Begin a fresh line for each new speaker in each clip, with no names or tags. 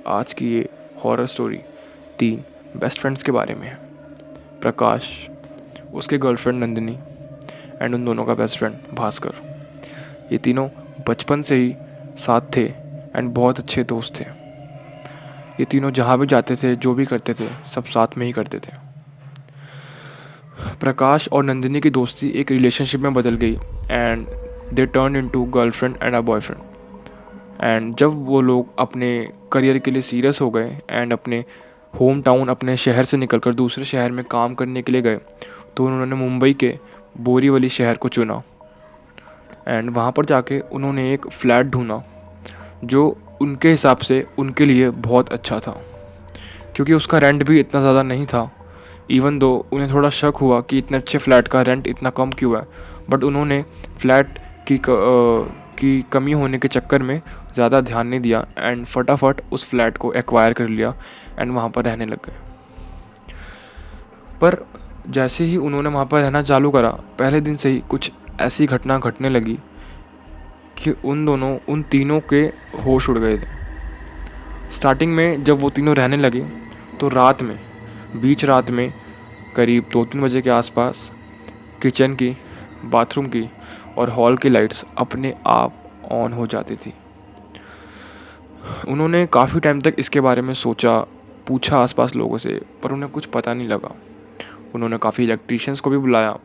आज की ये हॉरर स्टोरी 3 बेस्ट फ्रेंड्स के बारे में है। प्रकाश, उसके गर्लफ्रेंड नंदिनी एंड उन दोनों का बेस्ट फ्रेंड भास्कर। ये तीनों बचपन से ही साथ थे एंड बहुत अच्छे दोस्त थे। ये तीनों जहाँ भी जाते थे, जो भी करते थे, सब साथ में ही करते थे। प्रकाश और नंदिनी की दोस्ती एक रिलेशनशिप में बदल गई and they turn into girlfriend and a boyfriend. And जब वो लोग अपने करियर के लिए सीरियस हो गए एंड अपने होम टाउन, अपने शहर से निकलकर दूसरे शहर में काम करने के लिए गए, तो उन्होंने मुंबई के बोरीवली शहर को चुना एंड वहाँ पर जाके उन्होंने एक फ़्लैट ढूंढा जो उनके हिसाब से उनके लिए बहुत अच्छा था, क्योंकि उसका रेंट भी इतना ज़्यादा नहीं था। इवन दो उन्हें थोड़ा शक हुआ कि इतने अच्छे फ्लैट का रेंट इतना कम क्यों है, बट उन्होंने फ्लैट की कमी होने के चक्कर में ज़्यादा ध्यान नहीं दिया एंड फटाफट उस फ्लैट को एक्वायर कर लिया एंड वहाँ पर रहने लग गए। पर जैसे ही उन्होंने वहाँ पर रहना चालू करा, पहले दिन से ही कुछ ऐसी घटना घटने लगी कि उन तीनों के होश उड़ गए थे। स्टार्टिंग में जब वो तीनों रहने लगे तो बीच रात में करीब 2-3 बजे के आसपास किचन की, बाथरूम की और हॉल की लाइट्स अपने आप ऑन हो जाती थी। उन्होंने काफ़ी टाइम तक इसके बारे में सोचा, पूछा आसपास लोगों से, पर उन्हें कुछ पता नहीं लगा। उन्होंने काफ़ी इलेक्ट्रीशियंस को भी बुलाया,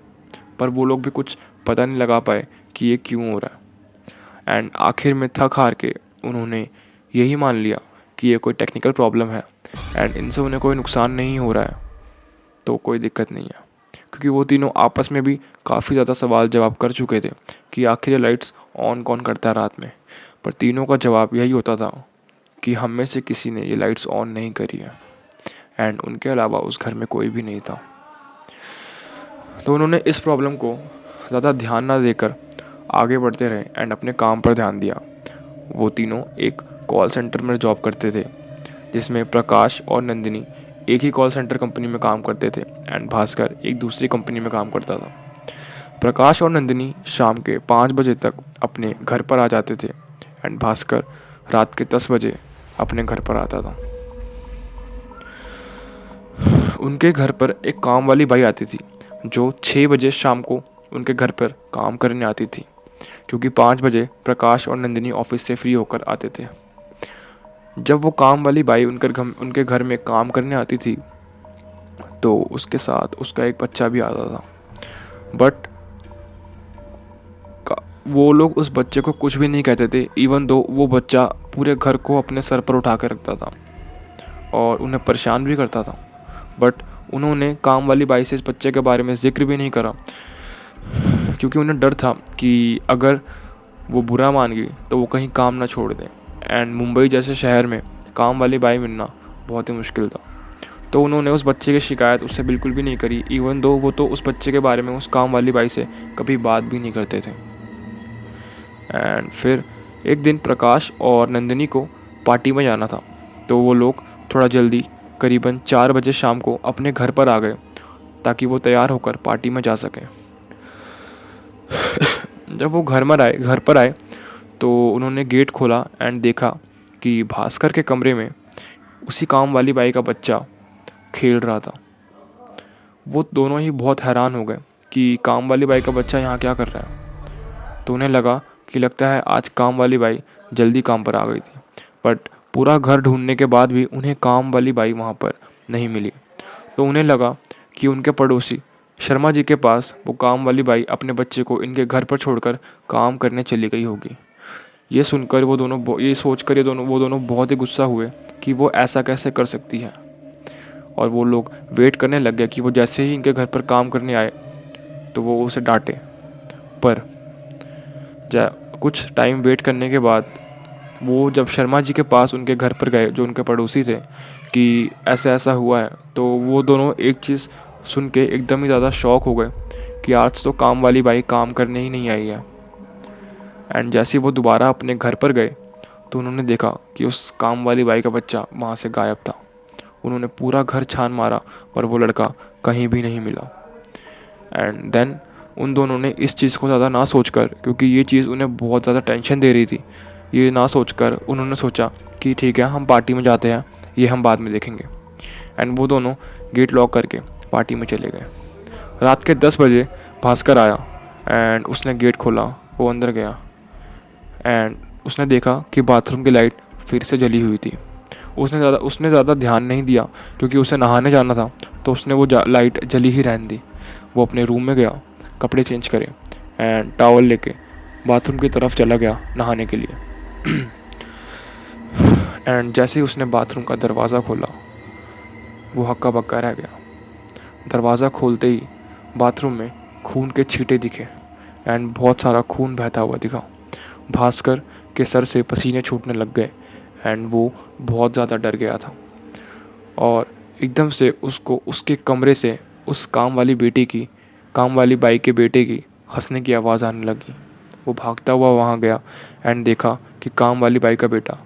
पर वो लोग भी कुछ पता नहीं लगा पाए कि ये क्यों हो रहा है। एंड आखिर में थक हार के उन्होंने यही मान लिया कि ये कोई टेक्निकल प्रॉब्लम है एंड इनसे उन्हें कोई नुकसान नहीं हो रहा है, तो कोई दिक्कत नहीं है। क्योंकि वो तीनों आपस में भी काफ़ी ज़्यादा सवाल जवाब कर चुके थे कि आखिर ये लाइट्स ऑन कौन करता है रात में, पर तीनों का जवाब यही होता था कि हम में से किसी ने ये लाइट्स ऑन नहीं करी है एंड उनके अलावा उस घर में कोई भी नहीं था। तो उन्होंने इस प्रॉब्लम को ज़्यादा ध्यान ना देकर आगे बढ़ते रहे एंड अपने काम पर ध्यान दिया। वो तीनों एक कॉल सेंटर में जॉब करते थे, जिसमें प्रकाश और नंदिनी एक ही कॉल सेंटर कंपनी में काम करते थे एंड भास्कर एक दूसरी कंपनी में काम करता था। प्रकाश और नंदिनी शाम के 5 बजे तक अपने घर पर आ जाते थे एंड भास्कर रात के 10 बजे अपने घर पर आता था। उनके घर पर एक काम वाली बाई आती थी जो 6 बजे शाम को उनके घर पर काम करने आती थी, क्योंकि 5 बजे प्रकाश और नंदिनी ऑफिस से फ्री होकर आते थे। जब वो काम वाली बाई उनके घर में काम करने आती थी तो उसके साथ उसका एक बच्चा भी आता था, बट वो लोग उस बच्चे को कुछ भी नहीं कहते थे। इवन दो वो बच्चा पूरे घर को अपने सर पर उठा कर रखता था और उन्हें परेशान भी करता था, बट उन्होंने काम वाली बाई से इस बच्चे के बारे में ज़िक्र भी नहीं करा, क्योंकि उन्हें डर था कि अगर वो बुरा मान गई तो वो कहीं काम ना छोड़ दें एंड मुंबई जैसे शहर में काम वाली बाई मिलना बहुत ही मुश्किल था। तो उन्होंने उस बच्चे की शिकायत उससे बिल्कुल भी नहीं करी। इवन दो वो तो उस बच्चे के बारे में उस काम वाली बाई से कभी बात भी नहीं करते थे। एंड फिर एक दिन प्रकाश और नंदिनी को पार्टी में जाना था, तो वो लोग थोड़ा जल्दी करीबन 4 बजे शाम को अपने घर पर आ गए ताकि वो तैयार होकर पार्टी में जा सकें। जब वो घर पर आए तो उन्होंने गेट खोला एंड देखा कि भास्कर के कमरे में उसी काम वाली बाई का बच्चा खेल रहा था। वो दोनों ही बहुत हैरान हो गए कि काम वाली बाई का बच्चा यहाँ क्या कर रहा है। तो उन्हें लगा कि लगता है आज काम वाली बाई जल्दी काम पर आ गई थी, बट पूरा घर ढूंढने के बाद भी उन्हें काम वाली बाई वहाँ पर नहीं मिली। तो उन्हें लगा कि उनके पड़ोसी शर्मा जी के पास वो काम वाली बाई अपने बच्चे को इनके घर पर छोड़कर काम करने चली गई होगी। ये सुनकर वो दोनों बहुत ही गुस्सा हुए कि वो ऐसा कैसे कर सकती है, और वो लोग वेट करने लग गए कि वो जैसे ही इनके घर पर काम करने आए तो वो उसे डांटे। पर कुछ टाइम वेट करने के बाद वो जब शर्मा जी के पास उनके घर पर गए, जो उनके पड़ोसी थे, कि ऐसा ऐसा हुआ है, तो वो दोनों एक चीज़ सुन के एकदम ही ज़्यादा शॉक हो गए कि आज तो काम वाली बाई काम करने ही नहीं आई है। एंड जैसे ही वो दोबारा अपने घर पर गए तो उन्होंने देखा कि उस काम वाली बाई का बच्चा वहाँ से गायब था। उन्होंने पूरा घर छान मारा पर वो लड़का कहीं भी नहीं मिला। एंड देन उन दोनों ने इस चीज़ को ज़्यादा ना सोचकर, क्योंकि ये चीज़ उन्हें बहुत ज़्यादा टेंशन दे रही थी, ये ना सोचकर उन्होंने सोचा कि ठीक है, हम पार्टी में जाते हैं, ये हम बाद में देखेंगे। एंड वो दोनों गेट लॉक करके पार्टी में चले गए। रात के 10 बजे भास्कर आया एंड उसने गेट खोला, वो अंदर गया एंड उसने देखा कि बाथरूम की लाइट फिर से जली हुई थी। उसने ज़्यादा ध्यान नहीं दिया क्योंकि उसे नहाने जाना था, तो उसने वो लाइट जली ही रहने दी। वो अपने रूम में गया, कपड़े चेंज करे एंड टॉवल लेके बाथरूम की तरफ चला गया नहाने के लिए। एंड जैसे ही उसने बाथरूम का दरवाज़ा खोला, वो हक्का बक्का रह गया। दरवाज़ा खोलते ही बाथरूम में खून के छींटे दिखे एंड बहुत सारा खून बहता हुआ दिखा। भास्कर के सर से पसीने छूटने लग गए एंड वो बहुत ज़्यादा डर गया था। और एकदम से उसको उसके कमरे से उस काम वाली बाई के बेटे की हंसने की आवाज़ आने लगी। वो भागता हुआ वहाँ गया एंड देखा कि काम वाली बाई का बेटा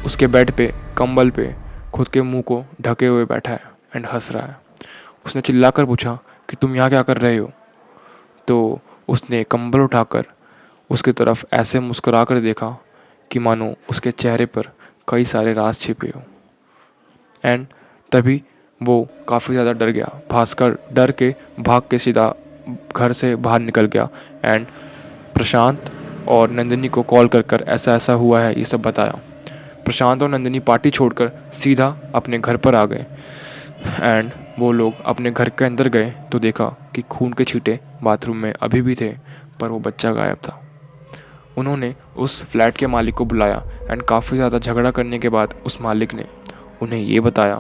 उसके बेड पे कंबल पे खुद के मुंह को ढके हुए बैठा है एंड हंस रहा है। उसने चिल्लाकर पूछा कि तुम यहाँ क्या कर रहे हो? तो उसने कंबल उठाकर उसकी तरफ ऐसे मुस्कुरा कर देखा कि मानो उसके चेहरे पर कई सारे राज छिपे हो। एंड तभी वो काफ़ी ज़्यादा डर गया। भास्कर डर के भाग के सीधा घर से बाहर निकल गया एंड प्रशांत और नंदिनी को कॉल कर ऐसा ऐसा हुआ है ये सब बताया। प्रशांत और नंदिनी पार्टी छोड़कर सीधा अपने घर पर आ गए एंड वो लोग अपने घर के अंदर गए तो देखा कि खून के छींटे बाथरूम में अभी भी थे, पर वो बच्चा गायब था। उन्होंने उस फ्लैट के मालिक को बुलाया एंड काफ़ी ज़्यादा झगड़ा करने के बाद उस मालिक ने उन्हें ये बताया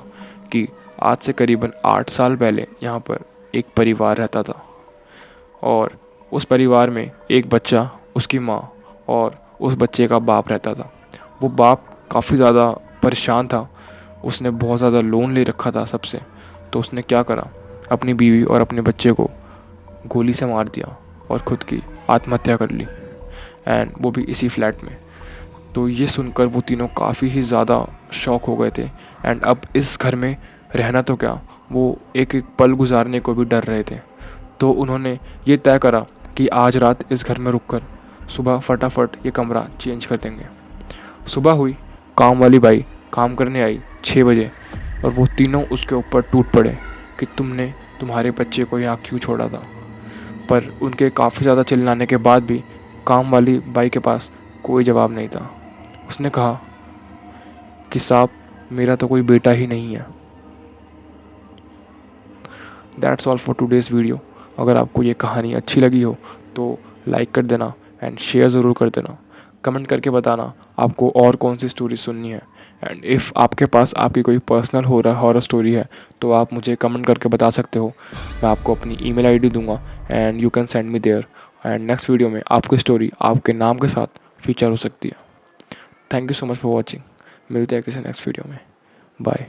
कि आज से करीबन 8 साल पहले यहाँ पर एक परिवार रहता था और उस परिवार में एक बच्चा, उसकी माँ और उस बच्चे का बाप रहता था। वो बाप काफ़ी ज़्यादा परेशान था, उसने बहुत ज़्यादा लोन ले रखा था सबसे। तो उसने क्या करा, अपनी बीवी और अपने बच्चे को गोली से मार दिया और ख़ुद की आत्महत्या कर ली, एंड वो भी इसी फ्लैट में। तो ये सुनकर वो तीनों काफ़ी ही ज़्यादा शॉक हो गए थे एंड अब इस घर में रहना तो क्या, वो एक एक पल गुजारने को भी डर रहे थे। तो उन्होंने ये तय करा कि आज रात इस घर में रुककर सुबह फटाफट ये कमरा चेंज कर देंगे। सुबह हुई, काम वाली बाई काम करने आई 6 बजे और वो तीनों उसके ऊपर टूट पड़े कि तुमने तुम्हारे बच्चे को यहाँ क्यों छोड़ा था। पर उनके काफ़ी ज़्यादा चिल्लाने के बाद भी काम वाली बाई के पास कोई जवाब नहीं था। उसने कहा कि साहब, मेरा तो कोई बेटा ही नहीं है। That's all for today's video. अगर आपको ये कहानी अच्छी लगी हो तो लाइक कर देना एंड शेयर ज़रूर कर देना। कमेंट करके बताना आपको और कौन सी स्टोरी सुननी है। एंड इफ़ आपके पास आपकी कोई पर्सनल हॉरर स्टोरी है तो आप मुझे कमेंट करके बता सकते हो। मैं आपको अपनी ईमेल आईडी दूंगा and you can send me there. And next video में आपकी स्टोरी आपके नाम के साथ फीचर हो सकती है। Thank you so much for watching. मिलते हैं किसी नेक्स्ट वीडियो में। बाय।